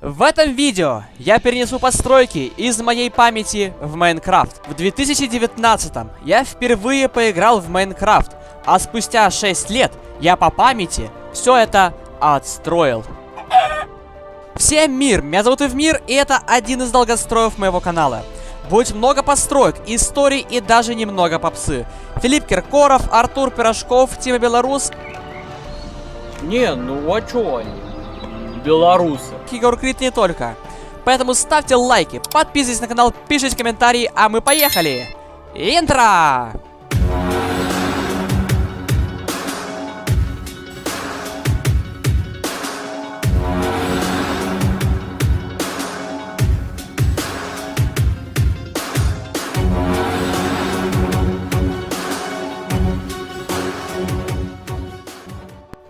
В этом видео я перенесу постройки из моей памяти в Майнкрафт. В 2019-м я впервые поиграл в Майнкрафт, а спустя 6 лет я по памяти все это отстроил. Всем мир, меня зовут Ивмир, и это один из долгостроев моего канала. Будет много построек, историй и даже немного попсы. Филипп Киркоров, Артур Пирожков, Тима Белорус. Не, ну а чё они? Белорусы. Егор Крид не только. Поэтому ставьте лайки, подписывайтесь на канал, пишите комментарии, а мы поехали! Интро!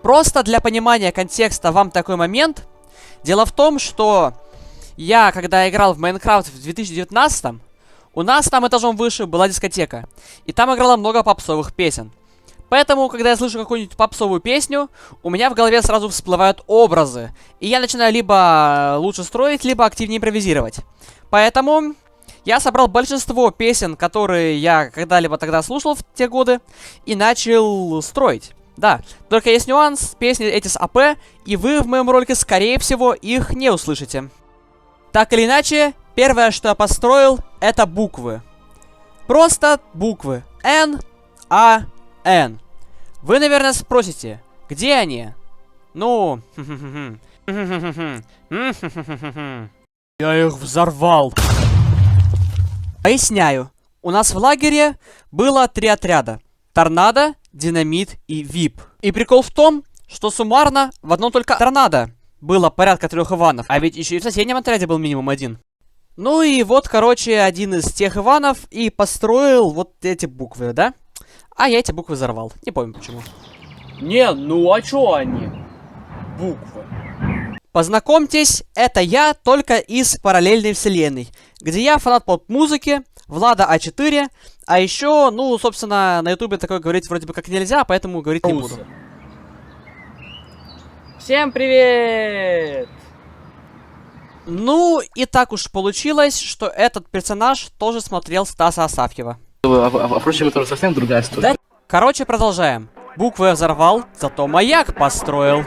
Просто для понимания контекста вам такой момент. Дело в том, что я, когда играл в Майнкрафт в 2019-м, у нас там этажом выше была дискотека. И там играло много попсовых песен. Поэтому, когда я слышу какую-нибудь попсовую песню, у меня в голове сразу всплывают образы. И я начинаю либо лучше строить, либо активнее импровизировать. Поэтому я собрал большинство песен, которые я когда-либо тогда слушал в те годы, и начал строить. Да, только есть нюанс, песни эти с АП, и вы в моем ролике, скорее всего, их не услышите. Так или иначе, первое, что я построил, это буквы. Просто буквы. Н, А, Н. Вы, наверное, спросите, где они? Ну... Я их взорвал. Поясняю. У нас в лагере было 3 отряда. Торнадо, Динамит и Вип. И прикол в том, что суммарно в одном только Торнадо было порядка 3 Иванов. А ведь еще и в соседнем отряде был минимум 1. Ну и вот, короче, один из тех Иванов и построил вот эти буквы, да? А я эти буквы взорвал. Не помню почему. Не, ну а чё они? Буквы. Познакомьтесь, это я только из параллельной вселенной, где я фанат поп-музыки, Влада А4, а еще, ну, собственно, на ютубе такое говорить вроде бы как нельзя, поэтому говорить не буду. Всем привет! Ну, и так уж получилось, что этот персонаж тоже смотрел Стаса Асафьева. Впрочем, это уже совсем другая история. Да? Короче, продолжаем. Буквы я взорвал, зато маяк построил.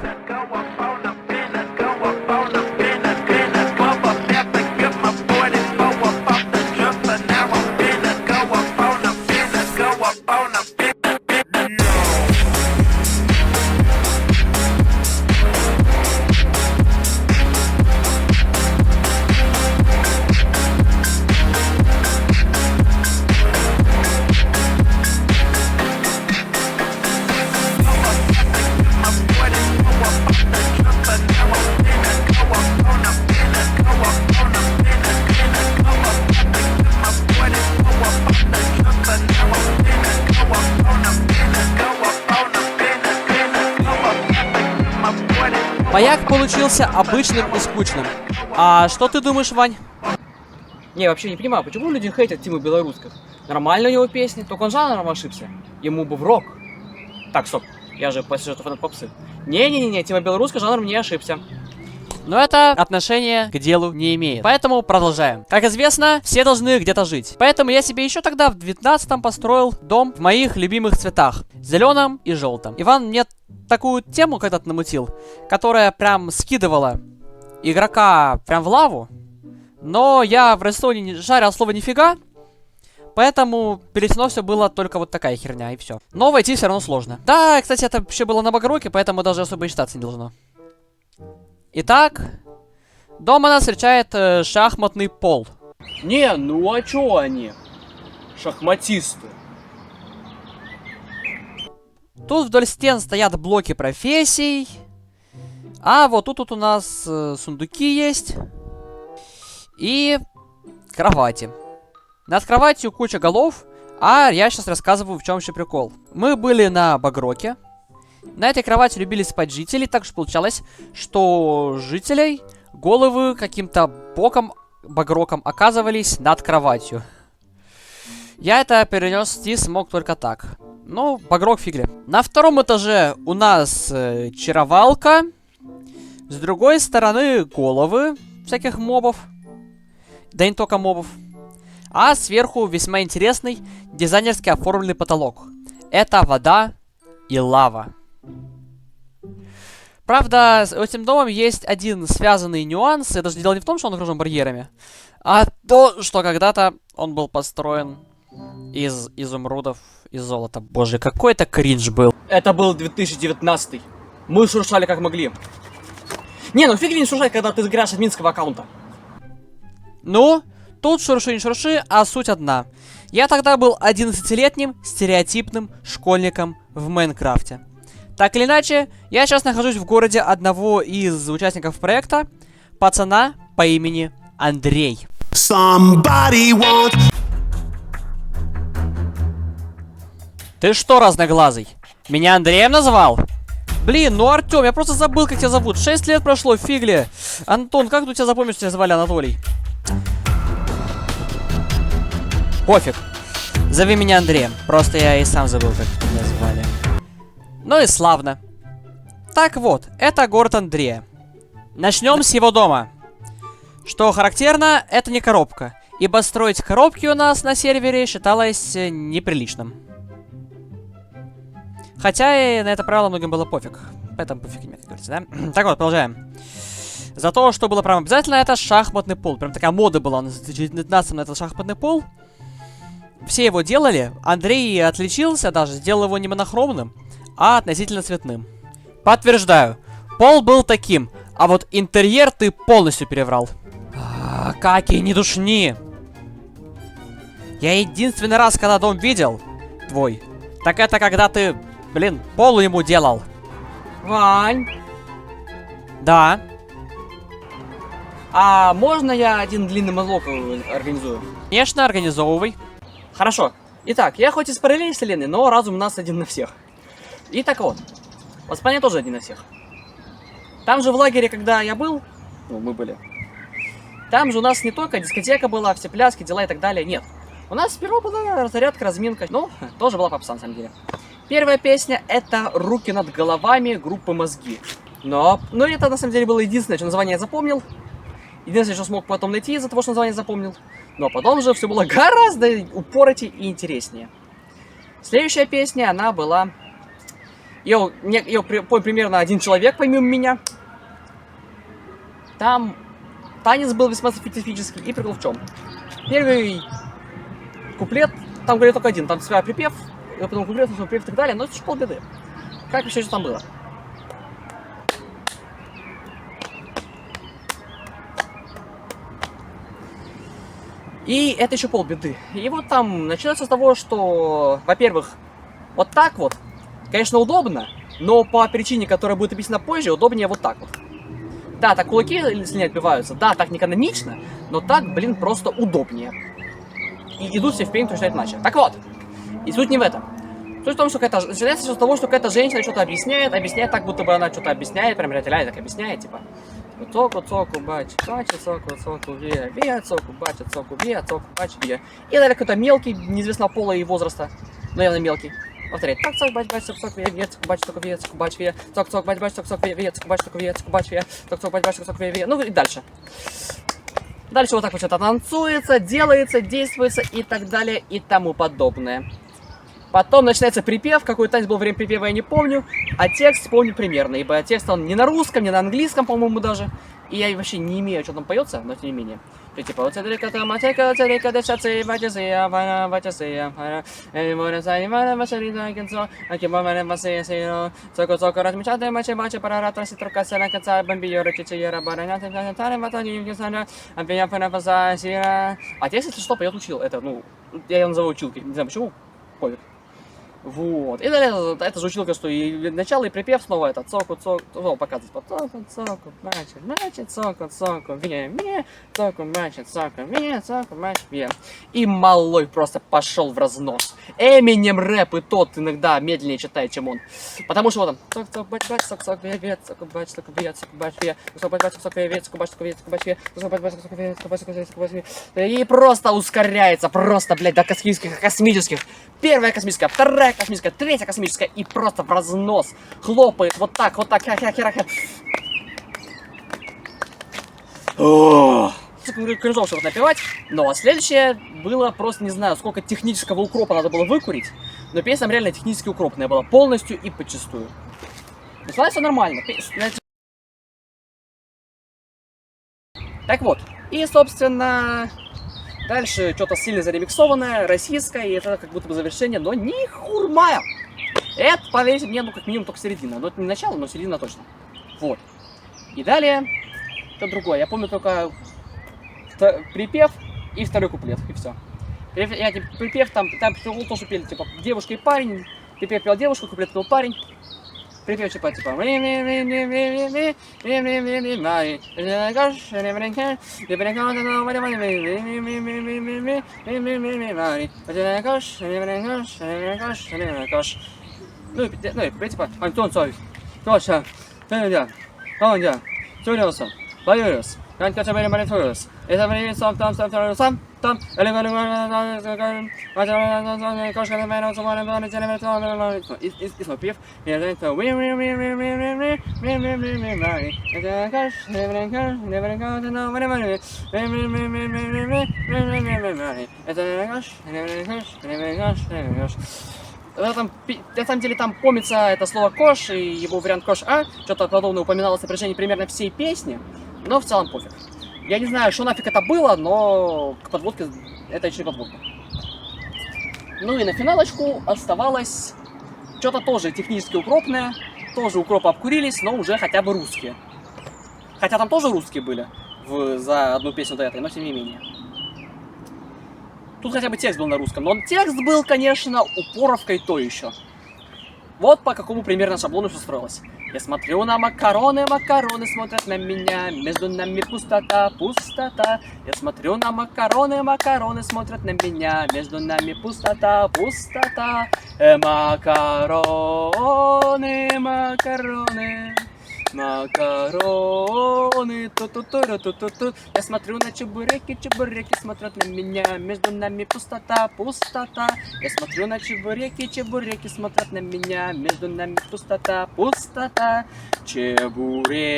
Маяк получился обычным и скучным. А что ты думаешь, Вань? Не, вообще не понимаю, почему люди хейтят Тиму Белорусских? Нормально у него песни, только он жанром ошибся. Ему бы в рок. Так, стоп, я же по сюжету фанат попсы. Не-не-не, Тима Белорусских жанром не ошибся. Но это отношение к делу не имеет. Поэтому продолжаем. Как известно, все должны где-то жить. Поэтому я себе еще тогда в 19-м построил дом в моих любимых цветах. Зеленом и желтом. Иван мне такую тему когда-то намутил, которая прям скидывала игрока прям в лаву. Но я в Redstone не жарил слово нифига. Поэтому перед все было только вот такая херня, и все. Но войти все равно сложно. Да, кстати, это вообще было на багроке, поэтому даже особо и считаться не должно. Итак, дома нас встречает шахматный пол. Не, ну а чё они? Шахматисты. Тут вдоль стен стоят блоки профессий. А вот тут у нас сундуки есть. И кровати. Над кроватью куча голов. А я сейчас рассказываю, в чем еще прикол. Мы были на багроке. На этой кровати любили спать жители, так что получалось, что жителей головы каким-то боком, багроком оказывались над кроватью. Я это перенести смог только так. Ну, багрок фигли. На втором этаже у нас чаровалка. С другой стороны головы. всяких мобов. Да и не только мобов. А сверху весьма интересный дизайнерски оформленный потолок. Это вода и лава. Правда, с этим домом есть один связанный нюанс. И даже дело не в том, что он окружен барьерами, а то, что когда-то он был построен из изумрудов и золота. Боже, какой это кринж был. Это был 2019. Мы шуршали как могли. Не, ну фиг не шуршать, когда ты играешь админского аккаунта. Ну, тут шурши не шурши, а суть одна. Я тогда был 11-летним стереотипным школьником в Майнкрафте. Так или иначе, я сейчас нахожусь в городе одного из участников проекта, пацана по имени Андрей. Ты что, разноглазый? Меня Андреем назвал? Блин, ну Артём, я просто забыл, как тебя зовут. 6 лет прошло, фигли. Антон, как ты тебя запомнишь, что тебя звали Анатолий? Пофиг. Зови меня Андреем. Просто я и сам забыл, как меня звали. Ну и славно. Так вот, это город Андрея. Начнем с его дома. Что характерно, это не коробка. Ибо строить коробки у нас на сервере считалось неприличным. Хотя и на это правило многим было пофиг. Поэтому пофиг мне, как говорится, да? Так вот, продолжаем. За то, что было прям обязательно, это шахматный пол. Прям такая мода была на 19 на этот шахматный пол. Все его делали. Андрей отличился даже, сделал его не монохромным, а относительно цветным. Подтверждаю, пол был таким, а вот интерьер ты полностью переврал. Каки, не душни. Я единственный раз, когда дом видел, твой, так это когда ты, блин, пол ему делал. Вань, Да. а можно я один длинный монолог организую? Конечно, организовывай. Хорошо. Итак, я хоть из параллельной вселенной, но разум у нас один на всех. И так вот, воспоминания тоже один на всех. Там же в лагере, когда я был, ну, мы были, там же у нас не только дискотека была, все пляски, дела и так далее, нет. У нас сперва была разрядка, разминка, ну, тоже была попса на самом деле. Первая песня — это «Руки над головами» группы «Мозги». Но это на самом деле было единственное, что название я запомнил. Единственное, что смог потом найти из-за того, что название запомнил. Но потом же все было гораздо упоротее и интереснее. Следующая песня, она была... Ее пой примерно один человек, помимо меня. Там танец был весьма специфический. И прикол в чем? Первый куплет, там говорит только один. Там своя припев, и потом куплет, свой припев и так далее. Но это же полбеды. Как еще что там было? И это еще полбеды. И вот там начинается с того, что, во-первых, вот так вот, конечно, удобно, но по причине, которая будет объяснена позже, удобнее вот так вот. Да, так кулаки если не отбиваются, да, так не канонично, но так, блин, просто удобнее. И идут все вперед, начинают иначе. Так вот, и суть не в этом. Суть в том, что начинается с того, что какая-то женщина что-то объясняет так, будто бы она что-то объясняет, прям реально так объясняет, типа. Цоку, бач, цоку, ве, цоку, бача, цоку, ве. И далее какой-то мелкий, неизвестного пола и возраста, но явно мелкий. Повторяет. Так, цок, бач, цок, ве, цок, бач, цок, бач, ве, цок, бач, цок, ве, цок, бач, ве, цок, бач, цок, ве. Ну и дальше. Дальше вот так вот что-то танцуется, делается, действуется и так далее и тому подобное. Потом начинается припев, какой танец был во время припева, я не помню, а текст помню примерно, ибо текст он не на русском, не на английском, по-моему, даже, и я вообще не имею, что там поется, но тем не менее. И типа, вот а текст, если что, поет учил, это, ну, я его назову училкой, не знаю почему, пофиг. Вот. И далее это же училка, что и начало, и припев снова это цоку, показывать по цоку, мачет, цоку, ве, цоку, мачет, ве. И малой просто пошел в разнос. Эминем рэп и тот иногда медленнее читает, чем он. Потому что вот там цок, бач, цок, ве, цок, бач, ве, цок, бач, ве, цок, бач, ве, цок, бач, ве. И просто ускоряется, просто, блядь, до космических. Первая космическая, вторая космическая, третья космическая, и просто в разнос хлопает вот так, хера. кринжово, чтобы напевать. Но следующее было просто, не знаю, сколько технического укропа надо было выкурить. Но песня там реально технически укропная была. Полностью и подчистую. Началось все нормально. Так вот. И, собственно, дальше что-то сильно заремиксованное, российское, и это как будто бы завершение, но не хурмая. Это, поверьте мне, ну как минимум только середина. Ну это не начало, но середина точно. Вот. И далее, что другое. Я помню только припев и второй куплет, и все. Припев там тоже пели, типа, девушка и парень. Припев пел девушка, куплет пел парень. Припев типа. Ну и куплет типа. Антон Цой. Тоша. Тюрился. Боюсь. Это время сам там. И снова пев. На самом деле там помнится это слово «кош» и его вариант «кош А». Что-то подобное упоминалось на протяжении примерно всей песни, но в целом пофиг. Я не знаю, что нафиг это было, но к подводке это еще и подводка. Ну и на финалочку оставалось что-то тоже технически укропное. Тоже укропы обкурились, но уже хотя бы русские. Хотя там тоже русские были за одну песню до этой, но тем не менее. Тут хотя бы текст был на русском, но текст был, конечно, упоровкой то еще. Вот по какому примерно шаблону все строилось. Я смотрю на макароны, макароны смотрят на меня, между нами пустота, пустота. Я смотрю на макароны, макароны смотрят на меня, между нами пустота, пустота. Макароны, макароны. Макароны, ту-ту-ту-ту-ту-ту. Я смотрю на чебуреки, чебуреки смотрят на меня, между нами пустота, пустота. Я смотрю на чебуреки, чебуреки смотрят на меня, между нами пустота, пустота. Чебуреки,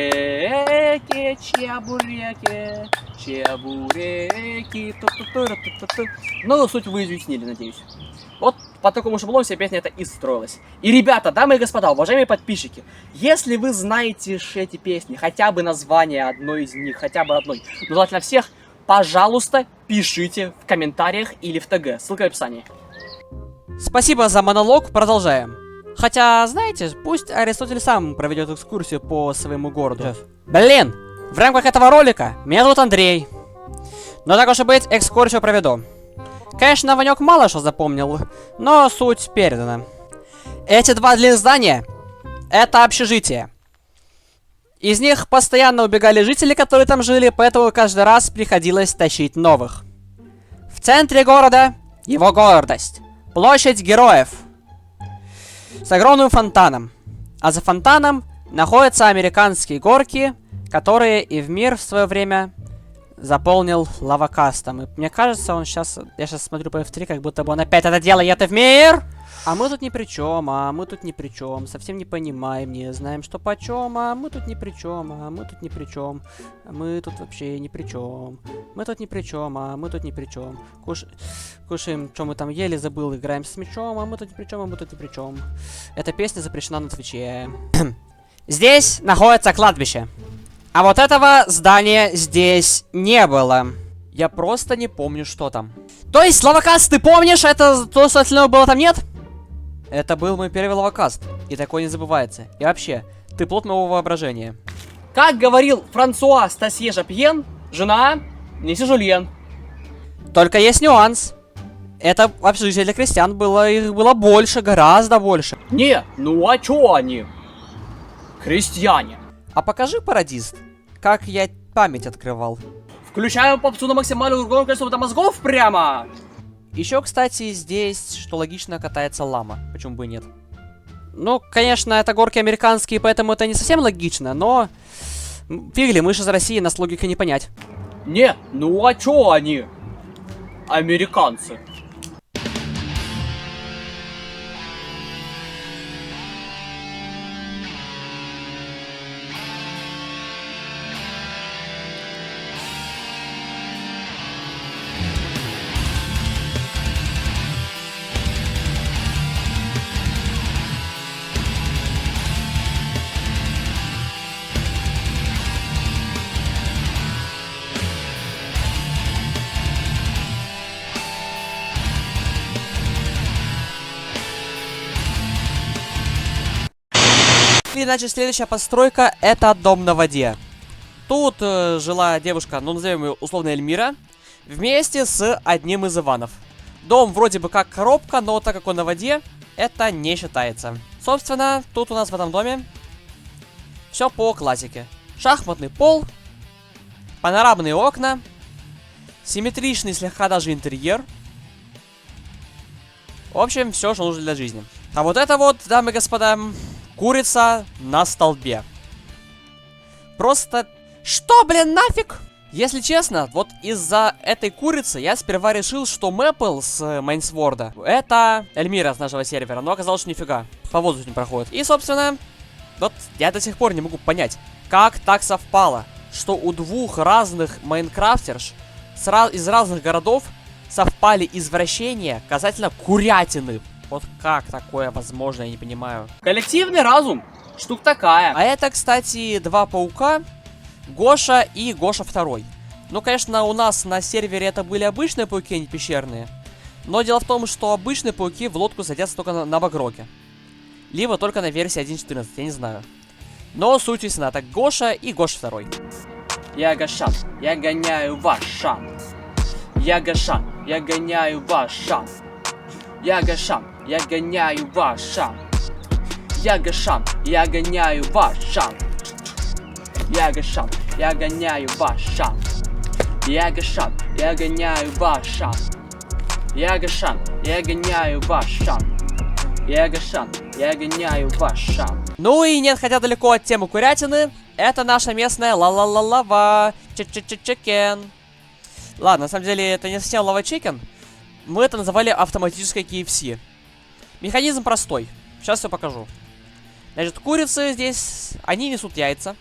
чебуреки, чебуреки, ту-ту-ту-ту-ту-ту. Ну, суть вы изъяснили, надеюсь. Вот по такому шаблону вся песня это и строилась. И, ребята, дамы и господа, уважаемые подписчики, если вы знаете эти песни, хотя бы название одной из них, хотя бы одной, ну, желательно всех, пожалуйста, пишите в комментариях или в ТГ. Ссылка в описании. Спасибо за монолог, продолжаем. Хотя, знаете, пусть Аристотель сам проведет экскурсию по своему городу. Блин, в рамках этого ролика меня зовут Андрей. Но так уж и быть, экскурсию проведу. Конечно, Ванек мало что запомнил, но суть передана. Эти два длинных здания — это общежитие. Из них постоянно убегали жители, которые там жили, поэтому каждый раз приходилось тащить новых. В центре города его гордость. Площадь Героев. С огромным фонтаном. А за фонтаном находятся американские горки, которые и в мир в свое время заполнил лавакастом. И мне кажется, он сейчас... Я сейчас смотрю по F3, как будто бы он опять это делает в мир! А мы тут ни при чем, а мы тут ни при чем. Совсем не понимаем, не знаем, что почем, а мы тут ни при чем, а мы тут ни при чем. Мы тут вообще ни при чем. Мы тут ни при чем, а мы тут ни при чем. Кушаем, что мы там ели, забыл, играем с мячом, а мы тут ни при чем, а мы тут ни при чем. Эта песня запрещена на Твиче. Здесь находится кладбище. А вот этого здания здесь не было. Я просто не помню, что там. То есть, лавакаст, ты помнишь? Это то, что остального было там нет? Это был мой первый лавакаст. И такое не забывается. И вообще, ты плод моего воображения. Как говорил Франсуа Стасье Жапьен, жена, неси Жульен. Только есть нюанс. Это общежитие для крестьян было, их было больше, гораздо больше. Не, ну а чё они? Крестьяне. А покажи, пародист, как я память открывал. Включаем попсу на максимальную громкость до мозгов прямо. Еще, кстати, здесь, что логично, катается лама. Почему бы и нет? Ну, конечно, это горки американские, поэтому это не совсем логично, но... Фигли, мы же из России, нас логика не понять. Не, ну а чё они? Американцы. или иначе, следующая постройка — это дом на воде. Тут жила девушка, ну назовем ее условно Эльмира, вместе с одним из Иванов. Дом вроде бы как коробка, но так как он на воде, это не считается. Собственно, тут у нас в этом доме все по классике. Шахматный пол, панорамные окна, симметричный слегка даже интерьер. В общем, все, что нужно для жизни. А вот это вот, дамы и господа, курица на столбе. Просто... Что, блин, нафиг? Если честно, вот из-за этой курицы я сперва решил, что Мэпл с Майнсворда это Эльмира с нашего сервера, но оказалось, что нифига. По воздуху не проходит. И, собственно, вот я до сих пор не могу понять, как так совпало, что у двух разных майнкрафтерш из разных городов совпали извращения касательно курятины. Вот как такое возможно, я не понимаю. Коллективный разум. Штука такая. А это, кстати, два паука, Гоша и Гоша второй. Ну, конечно, у нас на сервере это были обычные пауки, а не пещерные. Но дело в том, что обычные пауки в лодку садятся только на багроке. Либо только на версии 1.14, я не знаю. Но суть ясна, это Гоша и Гоша второй. Я Гошан, я гоняю ваш шан. Я Гошан, я гоняю ваш шан. Я Гошан, я гоняю ваш шан. Я Гошан, я гоняю ваш шан. Я Гошан, я гоняю ваш шан. Я Гошан, я гоняю ваш шан. Я Гошан, я гоняю ваш шан. Я Гошан, я гоняю ваш шан. Ну и не отходя далеко от темы курятины, это наша местная ла-ла-ла-лава чикен. Ладно, на самом деле это не совсем лава чикен. Мы это называли автоматической KFC. Механизм простой. Сейчас все покажу. Значит, курицы здесь, они несут яйца.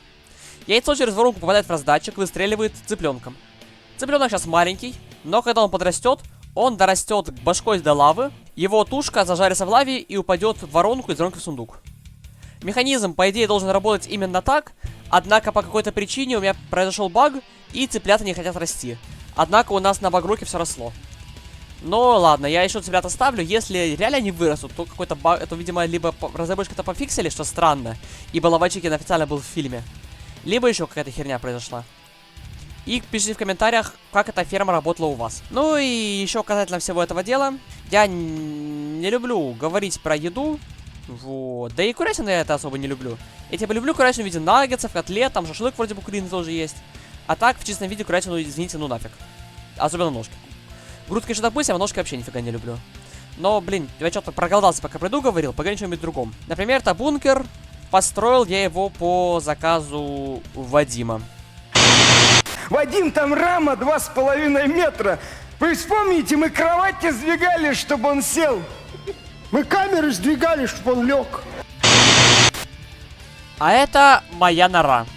Яйцо через воронку попадает в раздатчик, выстреливает цыпленком. Цыпленок сейчас маленький, но когда он подрастет, он дорастет башкой до лавы, его тушка зажарится в лаве и упадет в воронку из воронки в сундук. Механизм, по идее, должен работать именно так, однако по какой-то причине у меня произошел баг, и цыплята не хотят расти. Однако у нас на багроке все росло. Но ладно, я еще цыплят оставлю. Если реально они вырастут, то какой-то баг, это, видимо, либо разработчики-то пофиксили, что странно, ибо лава чикен официально был в фильме, либо еще какая-то херня произошла. И пишите в комментариях, как эта ферма работала у вас. Ну и еще касательно всего этого дела, я не люблю говорить про еду. Вот. Да и курятину я это особо не люблю. Я типа люблю курятину в виде наггетсов, котлет, там шашлык вроде бы куриный тоже есть. А так, в чистом виде курятину, извините, ну нафиг. Особенно ножки. Грудки еще допустим, а ножки вообще нифига не люблю. Но, блин, я что-то проголодался, пока приду, говорил, поговорим о чем-нибудь другом. Например, это бункер. Построил я его по заказу Вадима. Вадим, там рама 2,5 метра. Вы вспомните, мы кровати сдвигали, чтобы он сел. Мы камеры сдвигали, чтобы он лег. А это моя нора.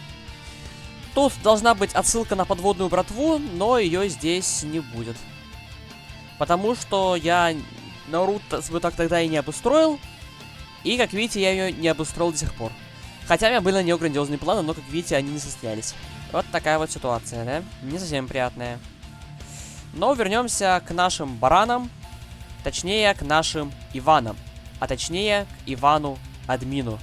Тут должна быть отсылка на подводную братву, но ее здесь не будет. Потому что я нору так тогда и не обустроил. И, как видите, я ее не обустроил до сих пор. Хотя у меня были на нее грандиозные планы, но, как видите, они не состоялись. Вот такая вот ситуация, да? Не совсем приятная. Но вернемся к нашим баранам. Точнее, к нашим Иванам. А точнее, к Ивану-админу.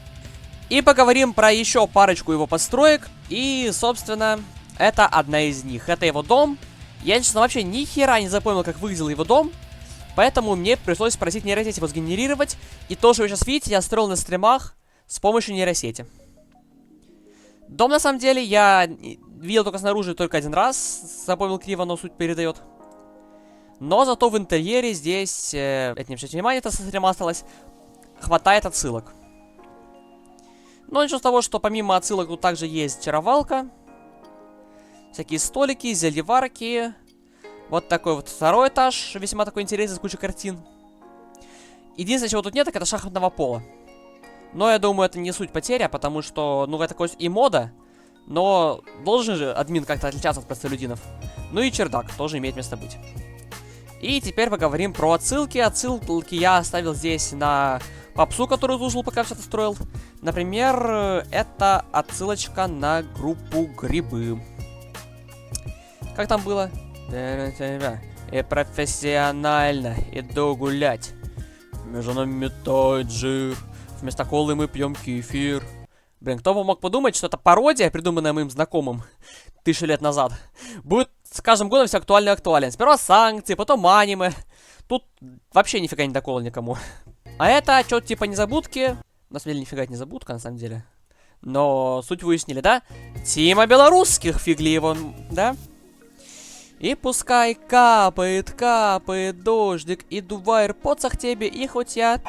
И поговорим про еще парочку его построек. И, собственно, это одна из них. Это его дом. Я, честно, вообще ни хера не запомнил, как выглядел его дом. Поэтому мне пришлось просить нейросеть его сгенерировать. И то, что вы сейчас видите, я строил на стримах с помощью нейросети. Дом, на самом деле, я видел только снаружи только один раз. Запомнил криво, но суть передает. Но зато в интерьере здесь, это не обращайте внимания, это со стрима осталось, хватает отсылок. Но ничего с того, что помимо отсылок тут также есть чаровалка. Всякие столики, зельеварки. Вот такой вот второй этаж, весьма такой интересный, с кучей картин. Единственное, чего тут нет, так это шахматного пола. Но я думаю, это не суть потеря, потому что, ну, это такой и мода. Но должен же админ как-то отличаться от простолюдинов. Ну и чердак тоже имеет место быть. И теперь поговорим про отсылки. Отсылки я оставил здесь на попсу, которую слушал, пока все это строил. Например, это отсылочка на группу Грибы. Как там было? И профессионально иду гулять. Между нами метает жир. Вместо колы мы пьем кефир. Блин, кто бы мог подумать, что эта пародия, придуманная моим знакомым 1000 лет назад, будет с каждым годом все актуальнее и актуальнее. Сперва санкции, потом аниме. Тут вообще нифига не докола никому. А это что-то типа незабудки. На самом деле нифига это незабудка, на самом деле. Но суть выяснили, да? Тима белорусских, фигли его, да? И пускай капает, капает дождик, иду в аирподсах тебе, и хоть я...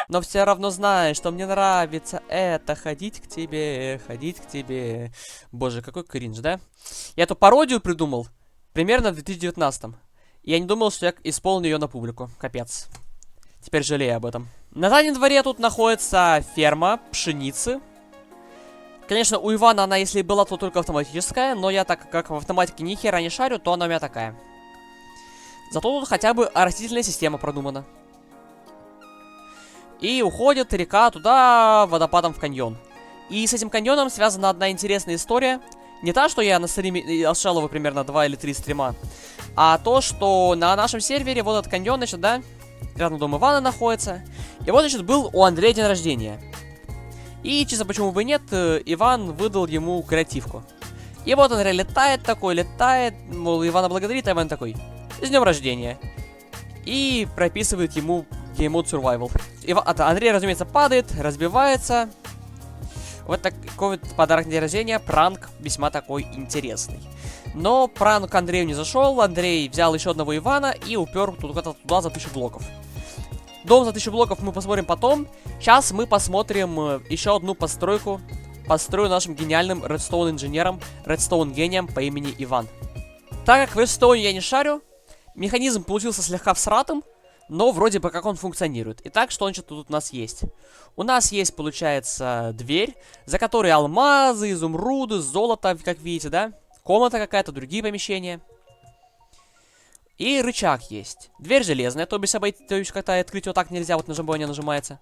Но все равно знаешь, что мне нравится это, ходить к тебе, ходить к тебе. Боже, какой кринж, да? Я эту пародию придумал примерно в 2019-м. И я не думал, что я исполню ее на публику. Капец. Теперь жалею об этом. На заднем дворе тут находится ферма пшеницы. Конечно, у Ивана она, если и была, то только автоматическая. Но я, так как в автоматике ни хера не шарю, то она у меня такая. Зато тут хотя бы растительная система продумана. И уходит река туда, водопадом в каньон. И с этим каньоном связана одна интересная история. Не та, что я на стриме отшалываю примерно 2 или 3 стрима. А то, что на нашем сервере вот этот каньон, значит, да, рядом дом Ивана находится. И вот, значит, был у Андрея день рождения. И, чисто почему бы нет, Иван выдал ему креативку. И вот Андрей летает такой, летает, мол, Ивана благодарит, а Иван такой: с днем рождения. И прописывает ему Game Mode Survival. Андрей, разумеется, падает, разбивается. Вот такой вот подарок на день рождения, пранк весьма такой интересный. Но пранк Андрею не зашел, Андрей взял еще одного Ивана и упер туда за 1000 блоков. Дом за 1000 блоков мы посмотрим потом. Сейчас мы посмотрим еще одну постройку. Построю нашим гениальным Redstone инженером, Redstone гением по имени Иван. Так как в Redstone я не шарю, механизм получился слегка всратым, но вроде бы как он функционирует. Итак, что значит тут у нас есть? У нас есть, получается, дверь, за которой алмазы, изумруды, золото, как видите, да? Комната какая-то, другие помещения. И рычаг есть. Дверь железная, то бишь как-то открыть ее так нельзя, вот нажимание нажимается.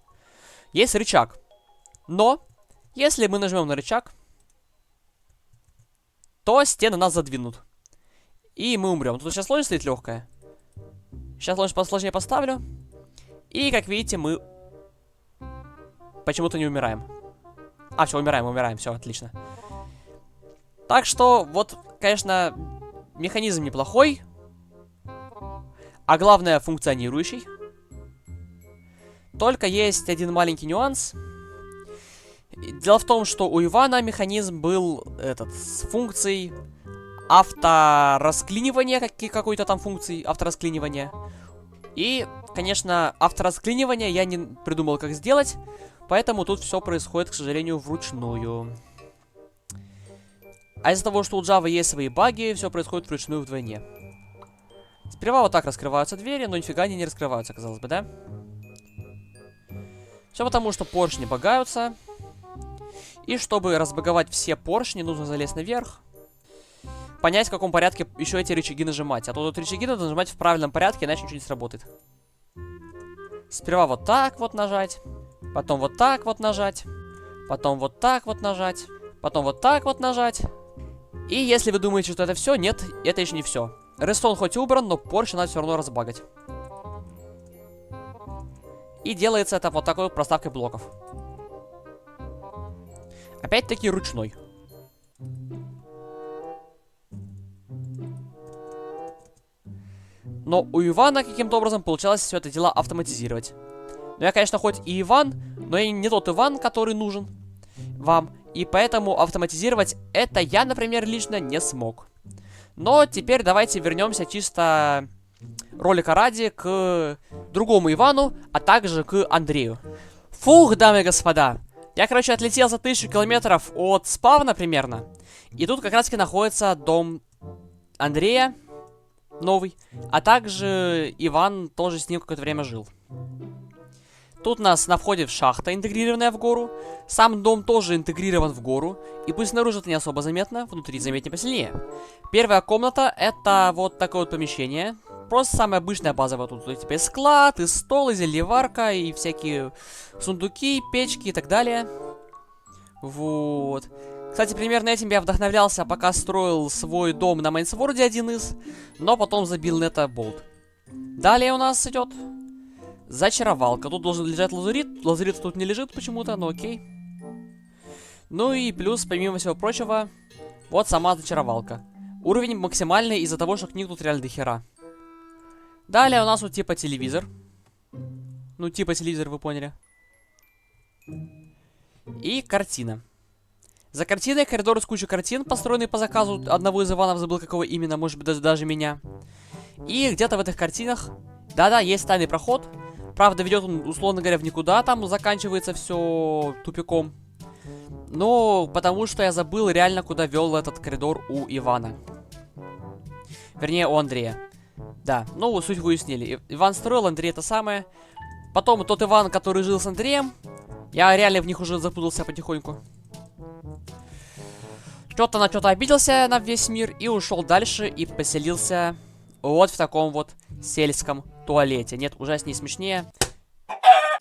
Есть рычаг. Но, если мы нажмем на рычаг, то стены нас задвинут. И мы умрем. Тут сейчас сложность стоит легкая. Сейчас сложность посложнее поставлю. И, как видите, мы почему-то не умираем. А, все, умираем, все, отлично. Так что, вот, конечно, механизм неплохой. А главное, функционирующий. Только есть один маленький нюанс. Дело в том, что у Ивана механизм был с функцией авторасклинивания, какой-то там функции авторасклинивания. И, конечно, авторасклинивание я не придумал, как сделать, поэтому тут все происходит, к сожалению, вручную. А из-за того, что у Java есть свои баги, все происходит вручную вдвойне. Сперва вот так раскрываются двери, но нифига они не раскрываются, казалось бы, да? Все потому, что поршни багаются. И чтобы разбаговать все поршни, нужно залезть наверх. Понять, в каком порядке еще эти рычаги нажимать. А то тут рычаги надо нажимать в правильном порядке, иначе ничего не сработает. Сперва вот так вот нажать. Потом вот так вот нажать. Потом вот так вот нажать. Потом вот так вот нажать. И если вы думаете, что это все, нет, это еще не все. Redstone хоть и убран, но поршень надо все равно разбагать. И делается это вот такой вот проставкой блоков. Опять-таки ручной. Но у Ивана каким-то образом получалось все это дело автоматизировать. Но я, конечно, хоть и Иван, но я не тот Иван, который нужен вам. И поэтому автоматизировать это я, например, лично не смог. Но теперь давайте вернемся чисто ролика ради к другому Ивану, а также к Андрею. Фух, дамы и господа. Я, короче, отлетел за 1000 километров от спавна примерно. И тут как раз-таки находится дом Андрея, новый. А также Иван тоже с ним какое-то время жил. Тут у нас на входе шахта, интегрированная в гору. Сам дом тоже интегрирован в гору. И пусть снаружи это не особо заметно, внутри заметнее посильнее. Первая комната — это вот такое вот помещение. Просто самая обычная базовая. Тут типа и склад, и стол, и зельеварка, и всякие сундуки, печки и так далее. Вот. Кстати, примерно этим я вдохновлялся, пока строил свой дом на Майнсворде один из. Но потом забил нета-болт. Далее у нас идет зачаровалка. Тут должен лежать лазурит. Лазурит тут не лежит почему-то, но окей. Ну и плюс, помимо всего прочего, вот сама зачаровалка. Уровень максимальный из-за того, что книг тут реально дохера. Далее у нас вот типа телевизор. Ну, типа телевизор, вы поняли. И картина. За картиной коридор с кучей картин, построенный по заказу одного из Иванов, забыл какого именно, может быть даже меня. И где-то в этих картинах, да-да, есть тайный проход. Правда, ведет он, условно говоря, в никуда, там заканчивается все тупиком. Но потому что я забыл реально, куда вел этот коридор у Ивана. Вернее, у Андрея. Да, ну, суть вы уяснили. Иван строил, Андрей это самое. Потом тот Иван, который жил с Андреем, я реально в них уже запутался потихоньку. Что-то на что-то обиделся на весь мир и ушел дальше и поселился вот в таком вот сельском туалете. Нет, ужаснее и смешнее.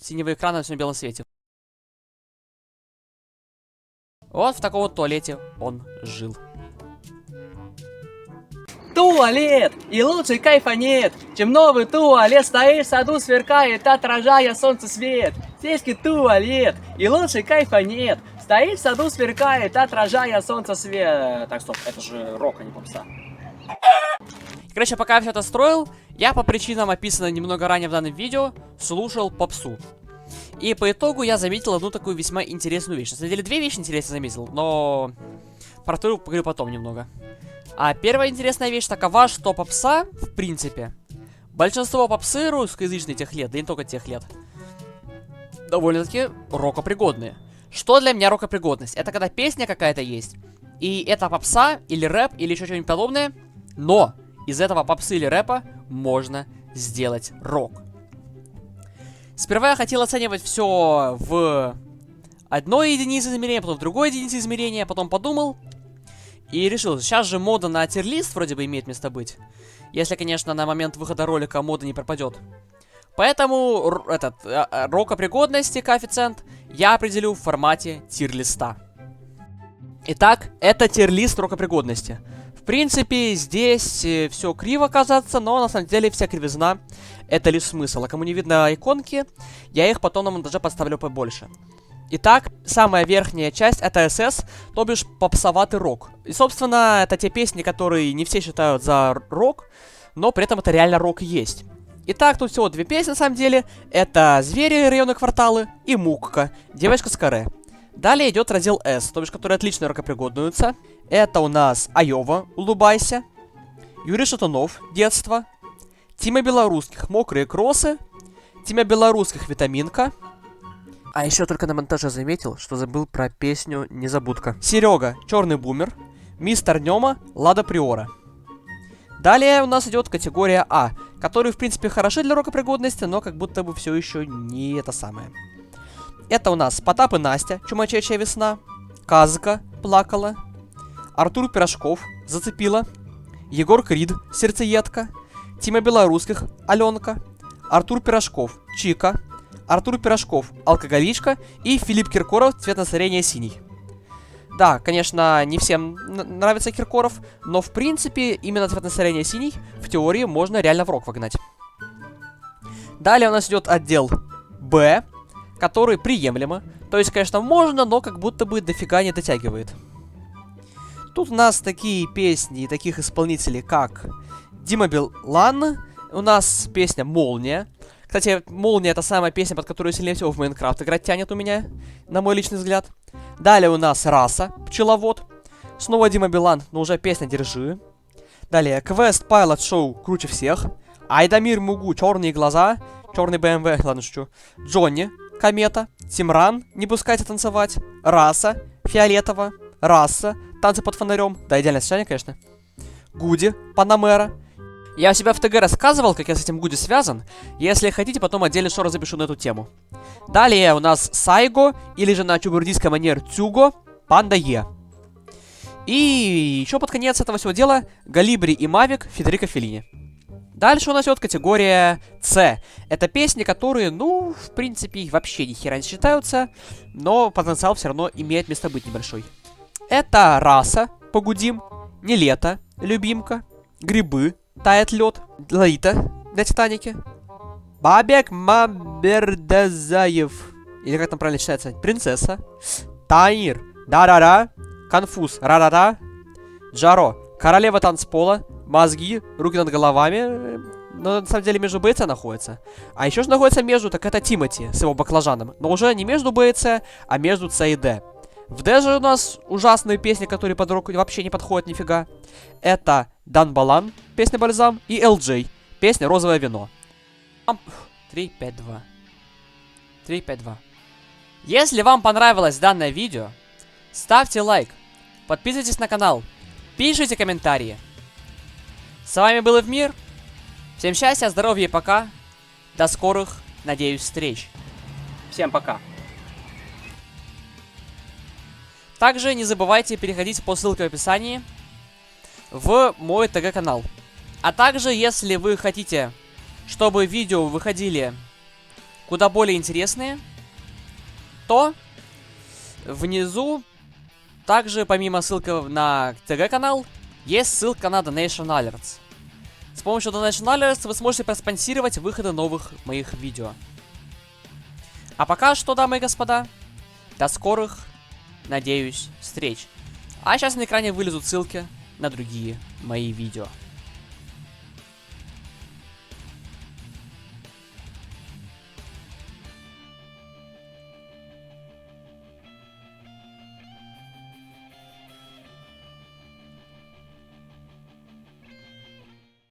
Синего экрана на всем белом свете. Вот в таком вот туалете он жил. Туалет! И лучше кайфа нет, чем новый туалет. Стоишь в саду, сверкает, отражая солнце свет. Сельский туалет, и лучше кайфа нет. Стоишь в саду, сверкает, отражая солнце свет. Так, стоп, это же рок, а не попса. Короче, пока я все это строил, я по причинам, описанным немного ранее в данном видео, слушал попсу. И по итогу я заметил одну такую весьма интересную вещь. На самом деле, две вещи интересные заметил, но про вторую поговорю потом немного. А первая интересная вещь такова, что попса, в принципе, большинство попсы русскоязычных тех лет, да и не только тех лет, довольно-таки рокопригодные. Что для меня рокопригодность? Это когда песня какая-то есть, и это попса, или рэп, или еще что-нибудь подобное, но из этого попсы или рэпа можно сделать рок. Сперва я хотел оценивать все в одной единице измерения, потом в другой единице измерения, потом подумал и решил, сейчас же мода на тир-лист вроде бы имеет место быть. Если, конечно, на момент выхода ролика мода не пропадет. Поэтому рокопригодности коэффициент я определю в формате тир-листа. Итак, это тир-лист рокопригодности. В принципе, здесь все криво казаться, но на самом деле вся кривизна это лишь смысл. А кому не видно иконки, я их потом на монтаже подставлю побольше. Итак, самая верхняя часть это СС, то бишь попсоватый рок. И, собственно, это те песни, которые не все считают за рок, но при этом это реально рок есть. Итак, тут всего две песни на самом деле. Это «Звери», районные кварталы и «Мукка», девочка с каре. Далее идет раздел С, то бишь, которые отлично рокопригоднуются. Это у нас Айова, «Улыбайся», Юрий Шатунов, «Детство», Тима Белорусских, «Мокрые кроссы», Тима Белорусских, «Витаминка». А еще только на монтаже заметил, что забыл про песню «Незабудка». Серега, «Черный бумер», Мистер Нема, «Лада Приора». Далее у нас идет категория А, которые, в принципе, хороши для рокопригодности, но как будто бы все еще не это самое. Это у нас Потап и Настя, «Чумачечья весна», Казка, «Плакала», Артур Пирожков, «Зацепила», Егор Крид, «Сердцеедка», Тима Белорусских, «Аленка», Артур Пирожков, «Чика», Артур Пирожков, «Алкоголичка» и Филипп Киркоров, «Цвет настроения синий». Да, конечно, не всем нравится Киркоров, но в принципе именно «Цвет настроения синий» в теории можно реально в рок вогнать. Далее у нас идет отдел Б, который приемлемо. То есть, конечно, можно, но как будто бы дофига не дотягивает. Тут у нас такие песни и таких исполнителей, как Дима Билан, у нас песня «Молния». Кстати, «Молния» — это самая песня, под которую сильнее всего в Майнкрафт играть тянет у меня, на мой личный взгляд. Далее у нас «Раса», «Пчеловод». Снова Дима Билан, но уже песня «Держи». Далее «Квест Пайлот Шоу» «Круче всех». Айдамир Мугу «Черные глаза». Черный БМВ, ладно, шучу. Джонни, «Комета». Тимран, «Не пускайте танцевать». Раса, «Фиолетово». Раса, «Танцы под фонарем». Да, идеальное сочетание, конечно. Гуди, «Панамера». Я у себя в ТГ рассказывал, как я с этим Гуди связан. Если хотите, потом отдельно шоу запишу на эту тему. Далее у нас Сайго, или же на чубурдийской манере Тюго, Панда Е. И еще под конец этого всего дела Галибри и Мавик Федерико Феллини. Дальше у нас идет категория С. Это песни, которые, ну, в принципе, вообще ни хера не считаются, но потенциал все равно имеет место быть небольшой. Это «Раса», «Погудим», «Не лето», «Любимка», «Грибы», «Тает лед», «Лолита» на Титанике, «Бабек Мамбердазаев», или как там правильно читается, «Принцесса», «Таир», Да-да-да. Конфуз. Ра-да-да. Джаро. Королева танцпола. Мозги. Руки над головами. Но на самом деле между БЦ находится. А еще же находится между, так это Тимати с его баклажаном. Но уже не между БЦ, а между С и Д. В Д же у нас ужасные песни, которые под руку вообще не подходят нифига. Это Дан Балан, песня Бальзам, и LJ, песня Розовое вино. 3-5-2. 3-5-2. Если вам понравилось данное видео, ставьте лайк, подписывайтесь на канал, пишите комментарии. С вами был Эвмир. Всем счастья, здоровья и пока. До скорых, надеюсь, встреч. Всем пока. Также не забывайте переходить по ссылке в описании в мой ТГ-канал. А также, если вы хотите, чтобы видео выходили куда более интересные, то внизу также, помимо ссылки на ТГ-канал, есть ссылка на Donation Alerts. С помощью Donation Alerts вы сможете проспонсировать выходы новых моих видео. А пока что, дамы и господа, до скорых, надеюсь, встреч. А сейчас на экране вылезут ссылки на другие мои видео.